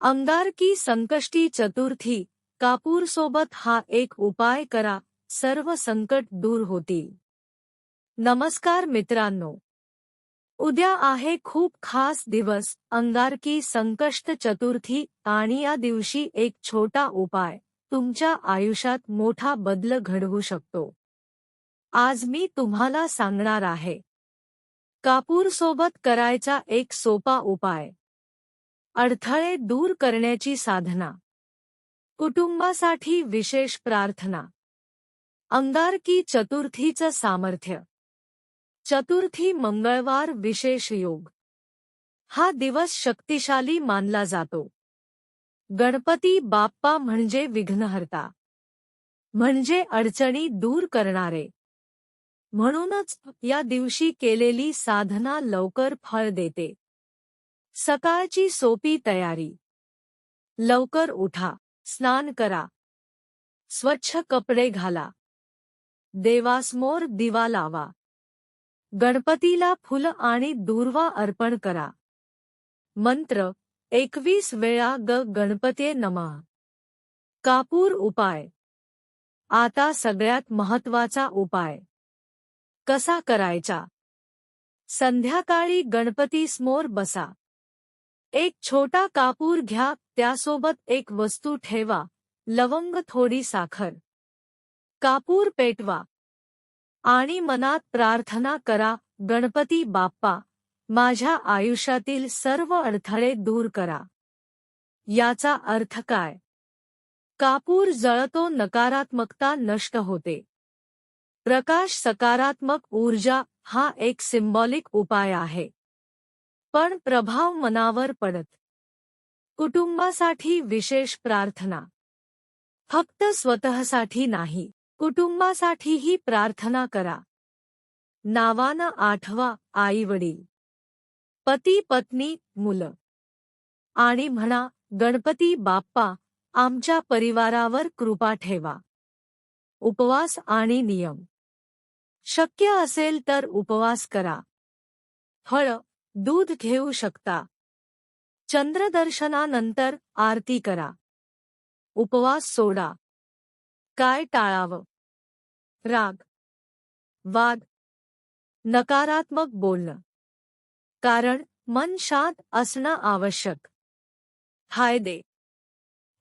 अंगारकी संकष्टी चतुर्थी कापूर सोबत हा एक उपाय करा, सर्व संकट दूर होतील। नमस्कार मित्रांनो, उद्या आहे खूप खास दिवस अंगारकी संकष्ट चतुर्थी आणि या दिवशी एक छोटा उपाय तुमच्या आयुष्यात मोठा बदल घडवू शकतो। आज मी तुम्हाला सांगणार आहे कापूर सोबत करायचा एक सोपा उपाय, अडथळे दूर करण्याची साधना, कुटुंबासाठी विशेष प्रार्थना। अंगारकी चतुर्थीचं सामर्थ्य। चतुर्थी मंगळवार विशेष योग। हा दिवस शक्तिशाली मानला जातो। गणपती बाप्पा म्हणजे विघ्नहर्ता, म्हणजे अडचणी दूर करणारे। म्हणूनच या दिवशी केलेली साधना लवकर फळ देते। सकाळची सोपी तयारी। लवकर उठा, स्नान करा, स्वच्छ कपडे घाला, देवासमोर दिवा लावा, गणपतीला फुल आणि दूर्वा अर्पण करा। मंत्र 21 वेळा गणपते नमः। कापूर उपाय। आता सगळ्यात महत्त्वाचा उपाय कसा करायचा? संध्याकाळी गणपतीसमोर बसा, एक छोटा कापूर घ्या, त्यासोबत एक वस्तू ठेवा, लवंग, थोडी साखर। कापूर पेटवा आणि मनात प्रार्थना करा, गणपती बाप्पा, माझ्या आयुष्यातील सर्व अडथळे दूर करा। याचा अर्थ काय? कापूर जळतो, नकारात्मकता नष्ट होते, प्रकाश, सकारात्मक ऊर्जा। हा एक सिंबॉलिक उपाय आहे, पण प्रभाव मनावर पडत। कुटुंबासाठी विशेष प्रार्थना। फक्त स्वतःसाठी नाही, कुटुंबासाठीही प्रार्थना करा। नावानं आठवा आई-वडील, पती पत्नी, मुलं, आणि म्हणा, गणपती बाप्पा, आमच्या परिवारावर कृपा ठेवा। उपवास आणि नियम। शक्य असेल तर उपवास करा, फळ, दूध घेऊ शकता। चंद्रदर्शनानंतर आरती करा। उपवास सोडा। काय टाळावं? राग, वाद, नकारात्मक बोलणं, कारण मन शांत असणं आवश्यक। फायदे: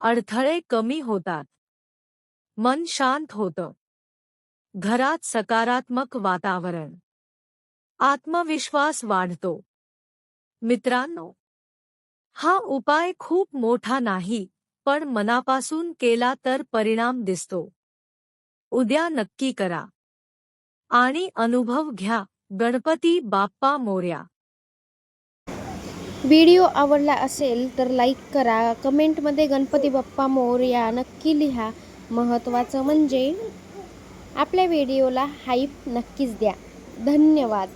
अडथळे कमी होतात, मन शांत होतं, घरात सकारात्मक वातावरण, आत्मविश्वास वाढतो। मित्रांनो, हा उपाय खूप मोठा नाही, पण मनापासून केला तर परिणाम दिसतो। उद्या नक्की करा आणि अनुभव घ्या। गणपती बाप्पा मोरया। व्हिडिओ आवडला असेल तर लाईक करा, कमेंटमध्ये गणपती बाप्पा मोरया नक्की लिहा। महत्त्वाचं म्हणजे आपल्या व्हिडिओला हाईप नक्कीच द्या। धन्यवाद।